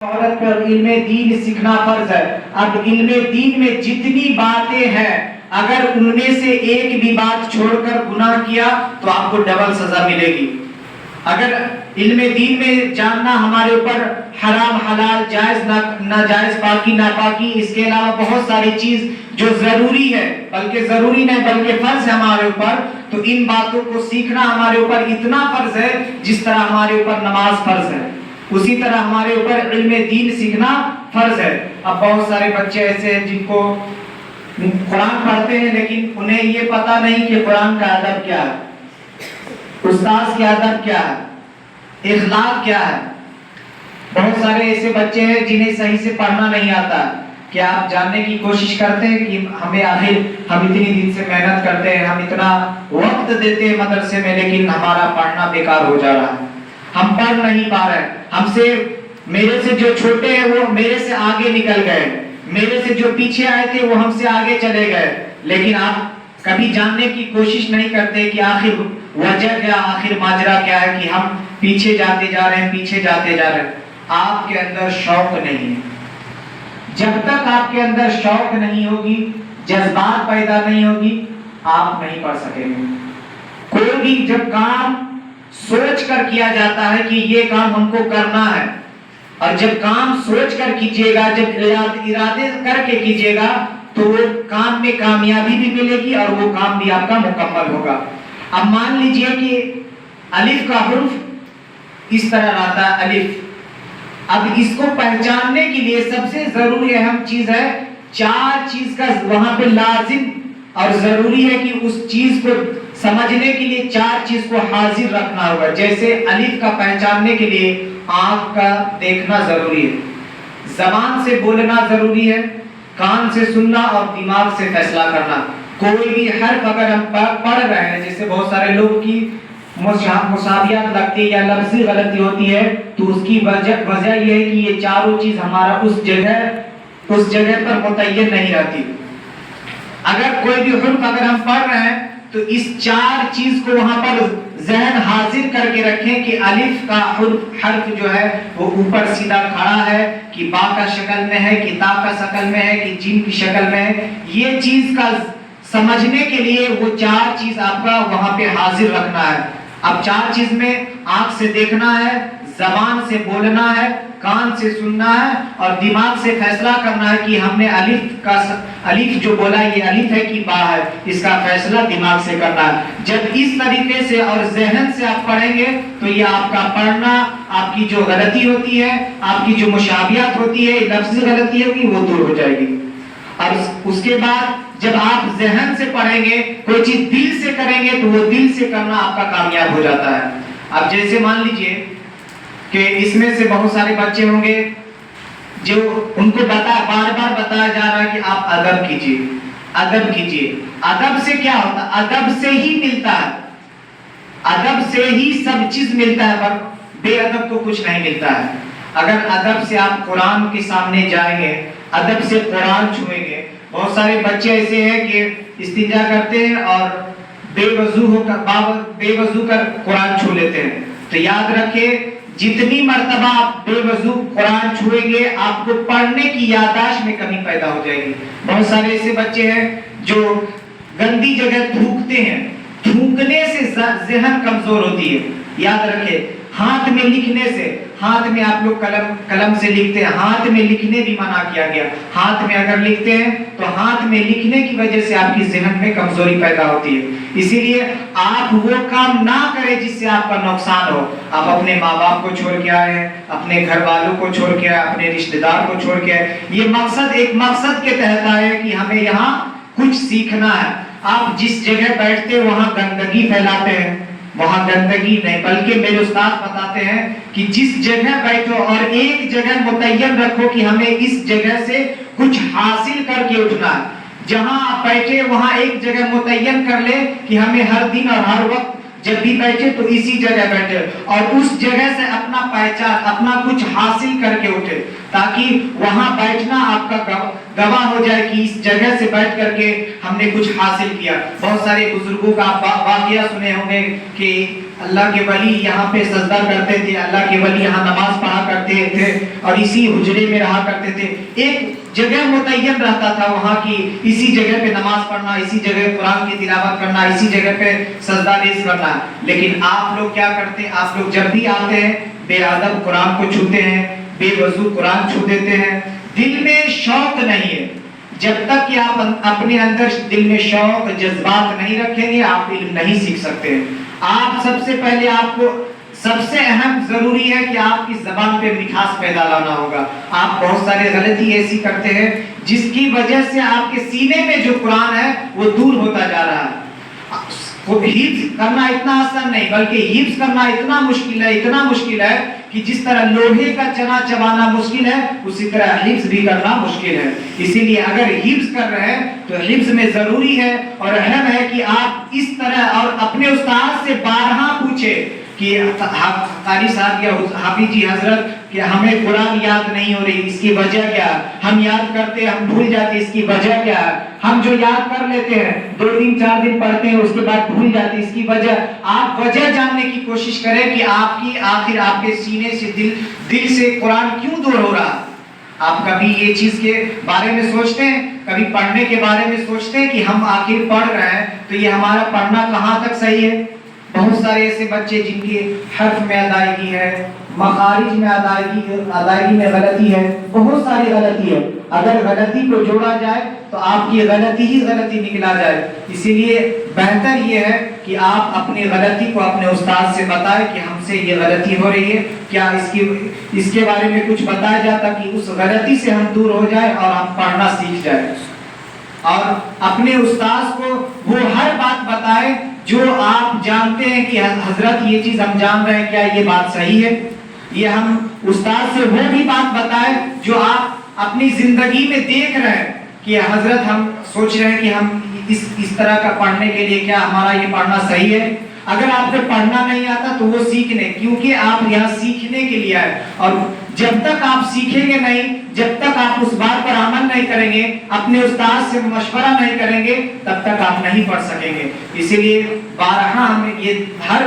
عورت پر علم دین سیکھنا فرض ہے۔ اب علم دین میں جتنی باتیں ہیں اگر ان میں سے ایک بھی بات چھوڑ کر گناہ کیا تو آپ کو ڈبل سزا ملے گی۔ اگر علم دین میں جاننا ہمارے اوپر حرام حلال جائز ناجائز پاکی ناپاکی اس کے علاوہ بہت ساری چیز جو ضروری ہے بلکہ ضروری نہیں بلکہ فرض ہے ہمارے اوپر، تو ان باتوں کو سیکھنا ہمارے اوپر اتنا فرض ہے جس طرح ہمارے اوپر نماز فرض ہے، اسی طرح ہمارے اوپر علم دین سیکھنا فرض ہے۔ اب بہت سارے بچے ایسے ہیں جن کو قرآن پڑھتے ہیں لیکن انہیں یہ پتہ نہیں کہ قرآن کا ادب کیا ہے، استاذ کا ادب کیا ہے، اخلاق کیا ہے۔ بہت سارے ایسے بچے ہیں جنہیں صحیح سے پڑھنا نہیں آتا۔ کیا آپ جاننے کی کوشش کرتے ہیں کہ ہم اتنی دن سے محنت کرتے ہیں، ہم اتنا وقت دیتے ہیں مدرسے میں لیکن ہمارا پڑھنا بیکار ہو جا رہا ہے، ہم پڑھ نہیں پا رہے۔ میرے سے جو چھوٹے ہیں وہ میرے سے آگے نکل گئے، میرے سے جو پیچھے آئے تھے وہ ہم سے آگے چلے گئے، لیکن آپ کبھی جاننے کی کوشش نہیں کرتے کہ آخر وجہ کیا، آخر ماجرا کیا ہے کہ ہم پیچھے جاتے جا رہے ہیں، پیچھے جاتے جا رہے ہیں۔ آپ کے اندر شوق نہیں ہے۔ جب تک آپ کے اندر شوق نہیں ہوگی، جذبات پیدا نہیں ہوگی، آپ نہیں پڑھ سکیں گے۔ کوئی بھی جب کام سوچ کر کیا جاتا ہے کہ یہ کام ہم کو کرنا ہے، اور جب کام سوچ کر کیجیے گا، جب ارادے کر کے کیجیے گا تو وہ کام میں کامیابی بھی ملے گی اور وہ کام بھی آپ کا مکمل ہوگا۔ اب مان لیجئے کہ الف کا حرف اس طرح رہتا ہے الف، اب اس کو پہچاننے کے لیے سب سے ضروری اہم چیز ہے، چار چیز کا وہاں پہ لازم اور ضروری ہے کہ اس چیز کو سمجھنے کے لیے چار چیز کو حاضر رکھنا ہوگا۔ جیسے الف کا پہچاننے کے لیے آنکھ کا دیکھنا ضروری ہے، زبان سے بولنا ضروری ہے، کان سے سننا اور دماغ سے فیصلہ کرنا۔ کوئی بھی حرف اگر ہم پڑھ رہے ہیں، جیسے بہت سارے لوگ کی مشابہت لگتی ہے یا لفظی غلطی ہوتی ہے، تو اس کی وجہ یہ ہے کہ یہ چاروں چیز ہمارا اس جگہ پر متعین نہیں رہتی۔ اگر کوئی بھی حرف اگر ہم پڑھ رہے ہیں تو اس چار چیز کو وہاں پر ذہن حاضر کر کے رکھیں کہ الف کا حرف جو ہے وہ اوپر سیدھا کھڑا ہے کہ با کا شکل میں ہے کہ تا کا شکل میں ہے کہ جیم کی شکل میں ہے۔ یہ چیز کا سمجھنے کے لیے وہ چار چیز آپ کا وہاں پہ حاضر رکھنا ہے۔ اب چار چیز میں آنکھ سے دیکھنا ہے، زبان سے بولنا ہے، کان سے سننا ہے اور دماغ سے فیصلہ کرنا ہے کہ ہم نے الف جو بولا یہ الف ہے کہ با ہے، اس کا فیصلہ دماغ سے کرنا ہے۔ جب اس طریقے سے اور ذہن سے آپ پڑھیں گے تو یہ آپ کا پڑھنا، آپ کی جو غلطی ہوتی ہے، آپ کی جو مشابہت ہوتی ہے، لفظی غلطی ہوگی وہ دور ہو جائے گی۔ اور اس کے بعد جب آپ ذہن سے پڑھیں گے، کوئی چیز دل سے کریں گے تو وہ دل سے کرنا آپ کا کامیاب ہو جاتا ہے۔ اب جیسے مان لیجئے کہ اس میں سے بہت سارے بچے ہوں گے جو ان کو بار بار بتایا جا رہا ہے کہ آپ ادب کیجئے، ادب کیجئے۔ ادب سے کیا ہوتا ہے؟ ادب سے ہی ملتا ہے، ادب سے ہی سب چیز ملتا ہے، پر بے ادب کو کچھ نہیں ملتا ہے۔ اگر ادب سے آپ قرآن کے سامنے جائیں گے، ادب سے قرآن چھوئیں گے، بہت سارے بچے ایسے ہیں کہ استنجا کرتے ہیں اور بے وضو کر قرآن چھو لیتے ہیں۔ تو یاد رکھیں، جتنی مرتبہ آپ بے وضو قرآن چھوئیں گے آپ کو پڑھنے کی یادداشت میں کمی پیدا ہو جائے گی۔ بہت سارے ایسے بچے ہیں جو گندی جگہ تھوکتے ہیں، تھوکنے سے ذہن کمزور ہوتی ہے۔ یاد رکھیں، ہاتھ میں لکھنے سے، ہاتھ میں آپ لوگ قلم سے لکھتے ہیں، ہاتھ میں لکھنے بھی منع کیا گیا۔ ہاتھ میں اگر لکھتے ہیں تو ہاتھ میں لکھنے کی وجہ سے آپ کی ذہن میں کمزوری پیدا ہوتی ہے۔ اسی لیے آپ وہ کام نہ کریں جس سے آپ کا نقصان ہو۔ آپ اپنے ماں باپ کو چھوڑ کے آئے ہیں، اپنے گھر والوں کو چھوڑ کے آئے، اپنے رشتہ دار کو چھوڑ کے آئے، یہ مقصد ایک مقصد کے تحت آئے کہ ہمیں یہاں کچھ سیکھنا ہے۔ آپ جس جگہ بیٹھتے وہاں گندگی پھیلاتے ہیں، وہاں گندگی نہیں، بلکہ میرے استاد بتاتے ہیں کہ جس جگہ بیٹھو اور ایک جگہ متعین رکھو کہ ہمیں اس جگہ سے کچھ حاصل کر کے اٹھنا ہے۔ جہاں آپ بیٹھے وہاں ایک جگہ متعین کر لے کہ ہمیں ہر دن اور ہر وقت جب بھی بیٹھے تو اسی جگہ بیٹھے اور اس جگہ سے اپنا پہچان، اپنا کچھ حاصل کر کے اٹھے، تاکہ وہاں بیٹھنا آپ کا گواہ ہو جائے کہ اس جگہ سے بیٹھ کر کے ہم نے کچھ حاصل کیا۔ بہت سارے بزرگوں کا واقعہ سنے ہوں گے کہ اللہ کے ولی یہاں پہ سجدہ کرتے تھے, اللہ کے ولی یہاں نماز پڑھا کرتے تھے اور اسی حجرے میں رہا کرتے تھے. ایک جگہ متعین رہتا تھا وہاں کی, اسی جگہ پہ نماز پڑھنا, اسی جگہ قرآن کی تلاوت کرنا, اسی جگہ پہ سجدہ ریز کرنا. لیکن آپ لوگ کیا کرتے ہیں, آپ لوگ جب بھی آتے ہیں بے ادب قرآن کو چھوتے ہیں, بے وضو قرآن چھو دیتے ہیں. دل میں شوق نہیں ہے. جب تک کہ آپ اپنے اندر دل میں شوق جذبات نہیں رکھیں گے آپ علم نہیں سیکھ سکتے. آپ سب سے پہلے آپ کو سب سے اہم ضروری ہے کہ آپ کی زبان پہ مٹھاس پیدا لانا ہوگا. آپ بہت سارے غلطی ایسی کرتے ہیں جس کی وجہ سے آپ کے سینے میں جو قرآن ہے وہ دور ہوتا جا رہا ہے. حفظ کرنا اتنا آسان نہیں بلکہ حفظ کرنا اتنا مشکل ہے, اتنا مشکل ہے کہ جس طرح لوہے کا چنا چبانا مشکل ہے اسی طرح حفظ بھی کرنا مشکل ہے. اسی لیے اگر حفظ کر رہے ہیں تو حفظ میں ضروری ہے اور اہم ہے کہ آپ اس طرح اور اپنے استاد سے بارہا پوچھے کہ قاری صاحب یا حافظ جی حضرت کہ ہمیں قرآن یاد نہیں ہو رہی, اس کی وجہ کیا ہے؟ ہم یاد کرتے ہم بھول جاتے, اس کی وجہ کیا ہے؟ ہم جو یاد کر لیتے ہیں 2 دن 4 دن پڑھتے ہیں اس کے بعد بھول جاتے, اس کی وجہ. آپ وجہ جاننے کی کوشش کریں کہ آپ کی آخر آپ کے سینے سے دل سے قرآن کیوں دور ہو رہا. آپ کبھی یہ چیز کے بارے میں سوچتے ہیں, کبھی پڑھنے کے بارے میں سوچتے ہیں کہ ہم آخر پڑھ رہے ہیں تو یہ ہمارا پڑھنا کہاں تک صحیح ہے. بہت سارے ایسے بچے جن کے حرف میں ادائیگی ہے, مخارج میں ادائیگی میں غلطی ہے, بہت ساری غلطی ہے. اگر غلطی کو جوڑا جائے تو آپ کی غلطی ہی غلطی نکلا جائے. اسی لیے بہتر یہ ہے کہ آپ اپنی غلطی کو اپنے استاد سے بتائیں کہ ہم سے یہ غلطی ہو رہی ہے, کیا اس کے بارے میں کچھ بتایا جاتا کہ اس غلطی سے ہم دور ہو جائیں اور ہم پڑھنا سیکھ جائیں. اور اپنے استاد کو وہ ہر بات بتائیں جو آپ جانتے ہیں کہ حضرت یہ چیز ہم جان رہے ہیں, کیا یہ بات صحیح ہے. یہ ہم استاد سے وہ بھی بات بتائیں جو آپ اپنی زندگی میں دیکھ رہے ہیں کہ حضرت ہم سوچ رہے ہیں کہ ہم اس طرح کا پڑھنے کے لیے کیا ہمارا یہ پڑھنا صحیح ہے. اگر آپ کو پڑھنا نہیں آتا تو وہ سیکھنے, کیونکہ آپ یہاں سیکھنے کے لیے آئے, اور جب تک آپ سیکھیں گے نہیں, جب تک آپ اس بات پر عمل نہیں کریں گے, اپنے استاد سے مشورہ نہیں کریں گے, تب تک آپ نہیں پڑھ سکیں گے. اسی لیے بارہا ہمیں یہ ہر